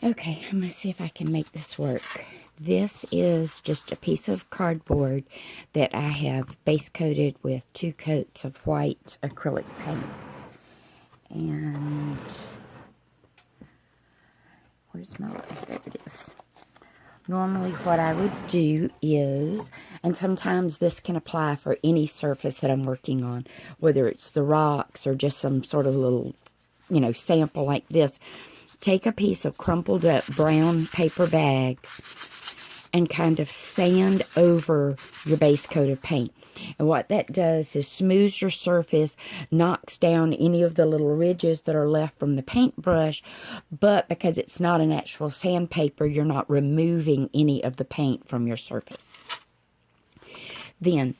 Okay, I'm going to see if I can make this work. This is just a piece of cardboard that I have base coated with 2 coats of white acrylic paint. And where's my line? There it is. Normally what I would do is, and sometimes this can apply for any surface that I'm working on, whether it's the rocks or just some sort of little, sample like this. Take a piece of crumpled up brown paper bag and kind of sand over your base coat of paint. And what that does is smooths your surface, knocks down any of the little ridges that are left from the paintbrush, but because it's not an actual sandpaper, you're not removing any of the paint from your surface. Then,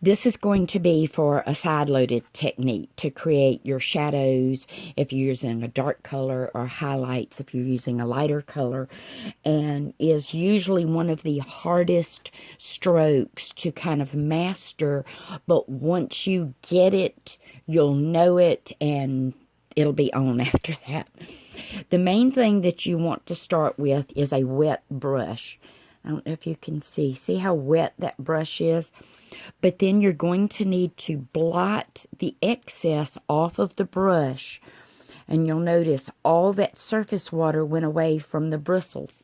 this is going to be for a side-loaded technique to create your shadows if you're using a dark color, or highlights if you're using a lighter color, and is usually one of the hardest strokes to kind of master, but once you get it, you'll know it, and it'll be on after that. The main thing that you want to start with is a wet brush. I don't know if you can see how wet that brush is. But then you're going to need to blot the excess off of the brush. And you'll notice all that surface water went away from the bristles.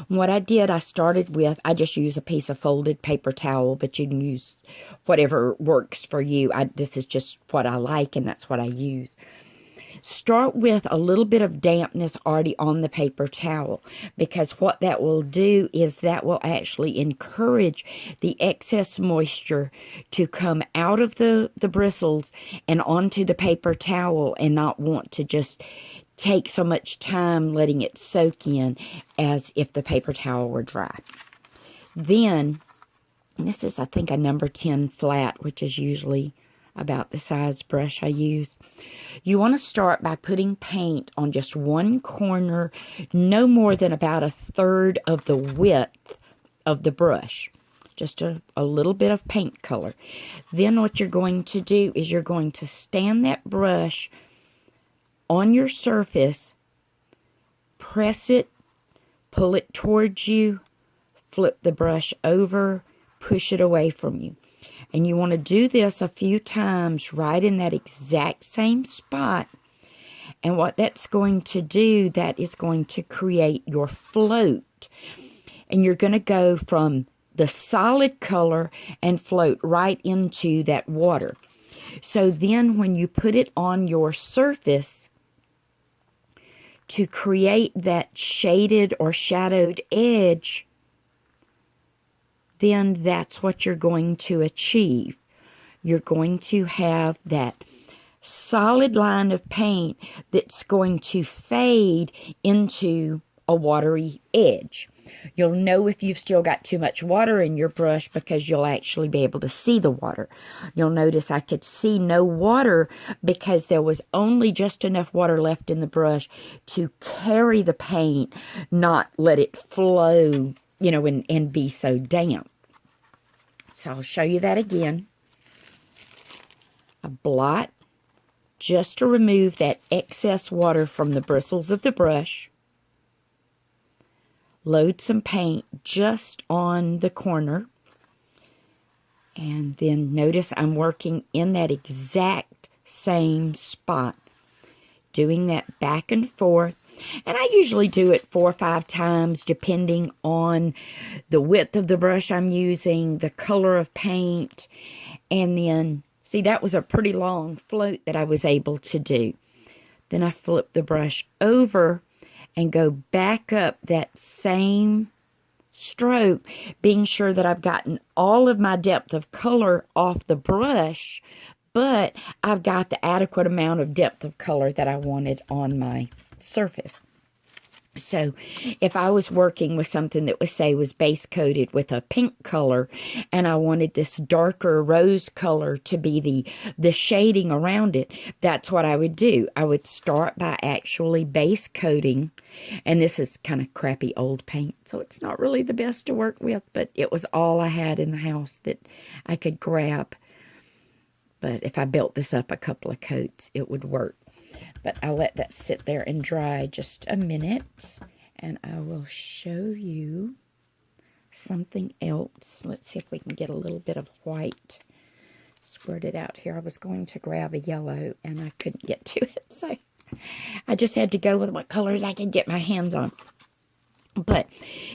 What I did, I started with, I just use a piece of folded paper towel, but you can use whatever works for you. This is just what I like, and that's what I use. Start with a little bit of dampness already on the paper towel, because what that will do is that will actually encourage the excess moisture to come out of the bristles and onto the paper towel, and not want to just take so much time letting it soak in as if the paper towel were dry. Then, this is I think a number 10 flat, which is usually about the size brush I use. You want to start by putting paint on just one corner, no more than about 1/3 of the width of the brush. Just a little bit of paint color. Then what you're going to do is you're going to stand that brush on your surface, press it, pull it towards you, flip the brush over, push it away from you. And you want to do this a few times right in that exact same spot. And what that's going to do, that is going to create your float. And you're going to go from the solid color and float right into that water. So then when you put it on your surface to create that shaded or shadowed edge, then that's what you're going to achieve. You're going to have that solid line of paint that's going to fade into a watery edge. You'll know if you've still got too much water in your brush because you'll actually be able to see the water. You'll notice I could see no water because there was only just enough water left in the brush to carry the paint, not let it flow, and be so damp. So I'll show you that again. A blot just to remove that excess water from the bristles of the brush. Load some paint just on the corner. And then notice I'm working in that exact same spot. Doing that back and forth. And I usually do it 4 or 5 times depending on the width of the brush I'm using, the color of paint, and then, see, that was a pretty long float that I was able to do. Then I flip the brush over and go back up that same stroke, being sure that I've gotten all of my depth of color off the brush, but I've got the adequate amount of depth of color that I wanted on my surface. So if I was working with something that was base coated with a pink color, and I wanted this darker rose color to be the shading around it, that's what I would do. I would start by actually base coating, and this is kind of crappy old paint, so it's not really the best to work with, but it was all I had in the house that I could grab. But if I built this up a couple of coats, it would work. But I'll let that sit there and dry just a minute, and I will show you something else. Let's see if we can get a little bit of white squirted out here. I was going to grab a yellow, and I couldn't get to it, so I just had to go with what colors I could get my hands on. But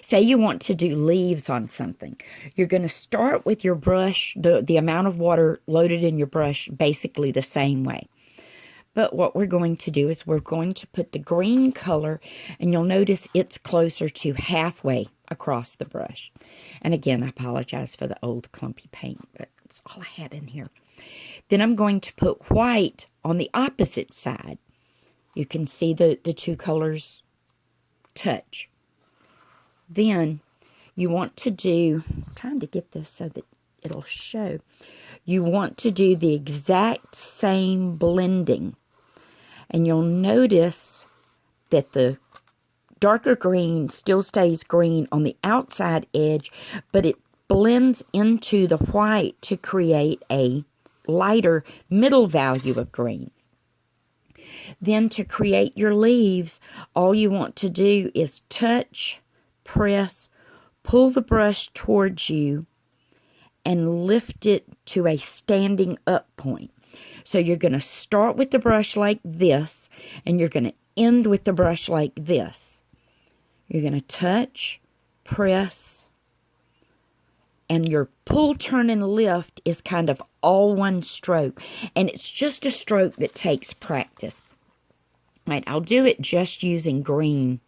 say you want to do leaves on something. You're going to start with your brush, the amount of water loaded in your brush, basically the same way. But what we're going to do is we're going to put the green color, and you'll notice it's closer to halfway across the brush. And again, I apologize for the old clumpy paint, but it's all I had in here. Then I'm going to put white on the opposite side. You can see the two colors touch. Then you want to do, I'm trying to get this so that it'll show. You want to do the exact same blending. And you'll notice that the darker green still stays green on the outside edge, but it blends into the white to create a lighter middle value of green. Then to create your leaves, all you want to do is touch, press, pull the brush towards you, and lift it to a standing up point. So you're going to start with the brush like this, and you're going to end with the brush like this. You're going to touch, press, and your pull, turn, and lift is kind of all one stroke. And it's just a stroke that takes practice. Right, I'll do it just using green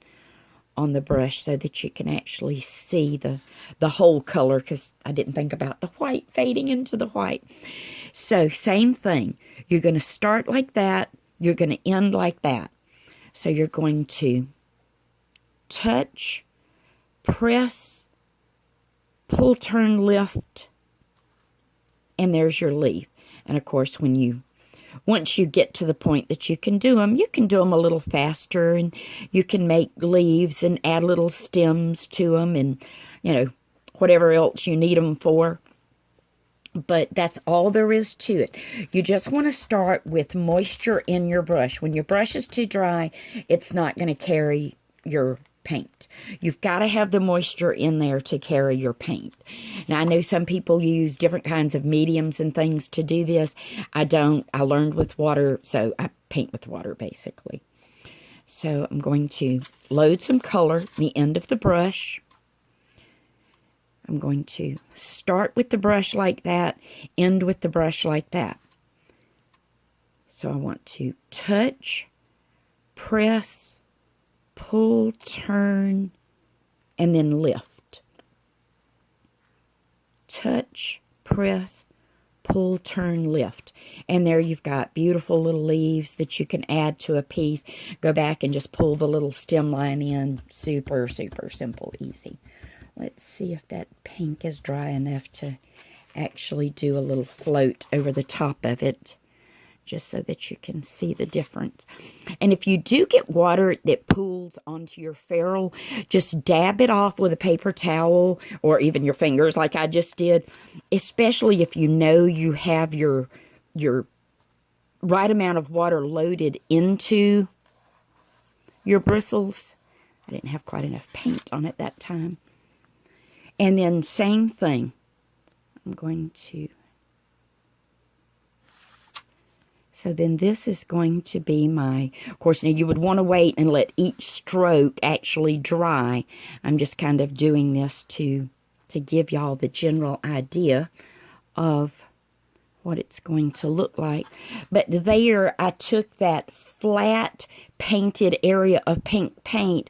on the brush so that you can actually see the whole color, because I didn't think about the white fading into the white. So same thing. You're going to start like that. You're going to end like that. So you're going to touch, press, pull, turn, lift, and there's your leaf. And of course, once you get to the point that you can do them a little faster, and you can make leaves and add little stems to them, and, whatever else you need them for. But that's all there is to it. You just want to start with moisture in your brush. When your brush is too dry, it's not going to carry your paint. You've got to have the moisture in there to carry your paint. Now, I know some people use different kinds of mediums and things to do this. I don't. I learned with water, so I paint with water, basically. So I'm going to load some color in the end of the brush. I'm going to start with the brush like that, end with the brush like that. So I want to touch, press, pull, turn, and then lift. Touch, press, pull, turn, lift. And there you've got beautiful little leaves that you can add to a piece. Go back and just pull the little stem line in. Super, super simple, easy. Let's see if that pink is dry enough to actually do a little float over the top of it, just so that you can see the difference. And if you do get water that pools onto your ferrule, just dab it off with a paper towel or even your fingers like I just did, especially if you know you have your right amount of water loaded into your bristles. I didn't have quite enough paint on it that time. And then same thing. I'm going to... So then this is going to be my... Of course, now you would want to wait and let each stroke actually dry. I'm just kind of doing this to give y'all the general idea of what it's going to look like. But there, I took that flat painted area of pink paint,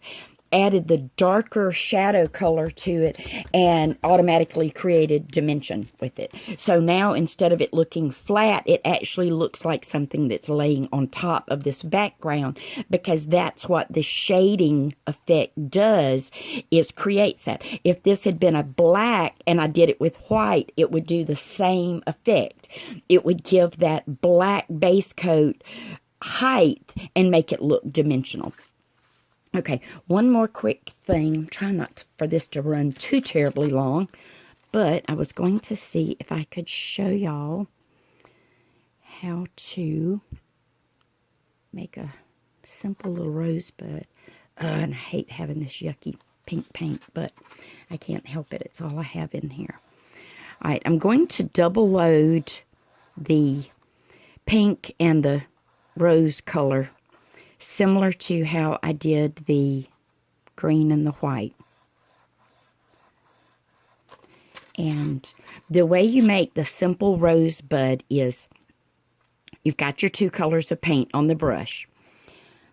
added the darker shadow color to it, and automatically created dimension with it. So now instead of it looking flat, it actually looks like something that's laying on top of this background, because that's what the shading effect does, is creates that. If this had been a black and I did it with white, it would do the same effect. It would give that black base coat height and make it look dimensional. Okay, one more quick thing. I'm trying not for this to run too terribly long, but I was going to see if I could show y'all how to make a Simple little rosebud. And I hate having this yucky pink paint, but I can't help it. It's all I have in here. All right, I'm going to double load the pink and the rose color, similar to how I did the green and the white. And the way you make the simple rosebud is you've got your two colors of paint on the brush.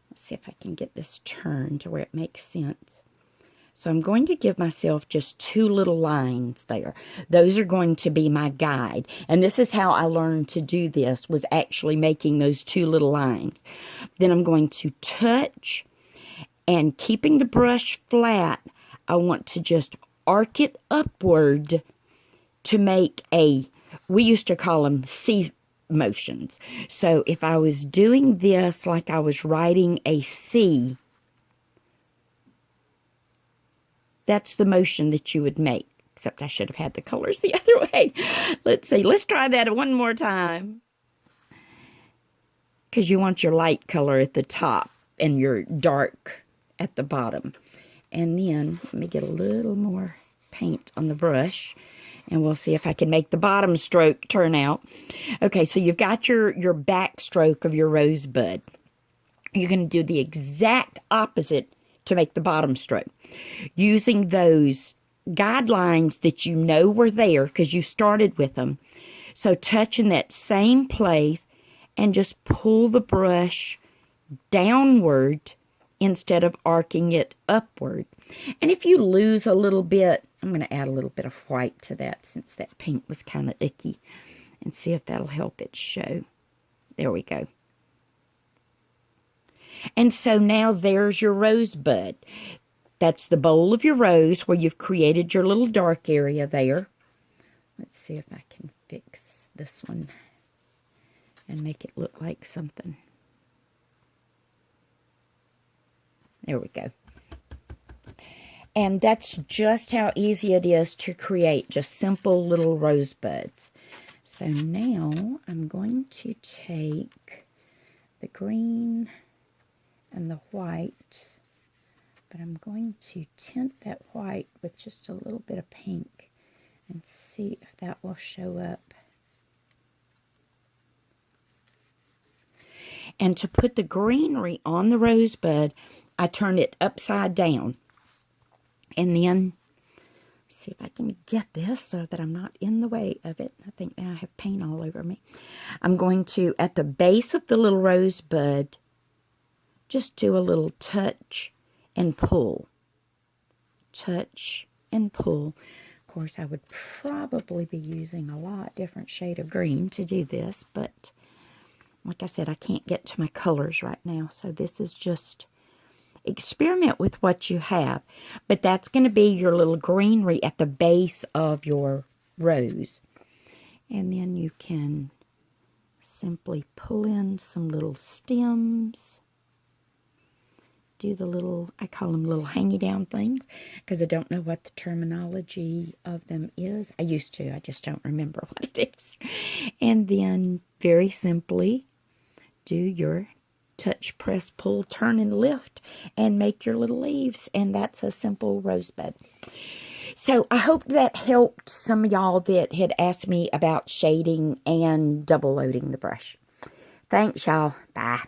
Let's see if I can get this turned to where it makes sense. So I'm going to give myself just two little lines there. Those are going to be my guide. And this is how I learned to do this, was actually making those two little lines. Then I'm going to touch, and keeping the brush flat, I want to just arc it upward to make a, we used to call them C motions. So if I was doing this like I was writing a C, that's the motion that you would make. Except I should have had the colors the other way. Let's see. Let's try that one more time. Because you want your light color at the top and your dark at the bottom. And then let me get a little more paint on the brush. And we'll see if I can make the bottom stroke turn out. Okay, so you've got your back stroke of your rosebud. You're going to do the exact opposite to make the bottom stroke, using those guidelines that you know were there because you started with them. So touch in that same place and just pull the brush downward instead of arcing it upward. And if you lose a little bit, I'm going to add a little bit of white to that since that pink was kind of icky, and see if that'll help it show. There we go. And so now there's your rosebud. That's the bowl of your rose where you've created your little dark area there. Let's see if I can fix this one and make it look like something. There we go. And that's just how easy it is to create just simple little rosebuds. So now I'm going to take the green and the white, but I'm going to tint that white with just a little bit of pink and see if that will show up. And to put the greenery on the rosebud, I turn it upside down. And then, see if I can get this so that I'm not in the way of it. I think now I have paint all over me. I'm going to, at the base of the little rosebud, just do a little touch and pull. Touch and pull. Of course, I would probably be using a lot different shade of green to do this, but like I said, I can't get to my colors right now, so this is just experiment with what you have. But that's going to be your little greenery at the base of your rose. And then you can simply pull in some little stems. Do the little, I call them little hangy down things, because I don't know what the terminology of them is. I used to, I just don't remember what it is. And then very simply do your touch, press, pull, turn, and lift, and make your little leaves. And that's a simple rosebud. So I hope that helped some of y'all that had asked me about shading and double loading the brush. Thanks, y'all. Bye.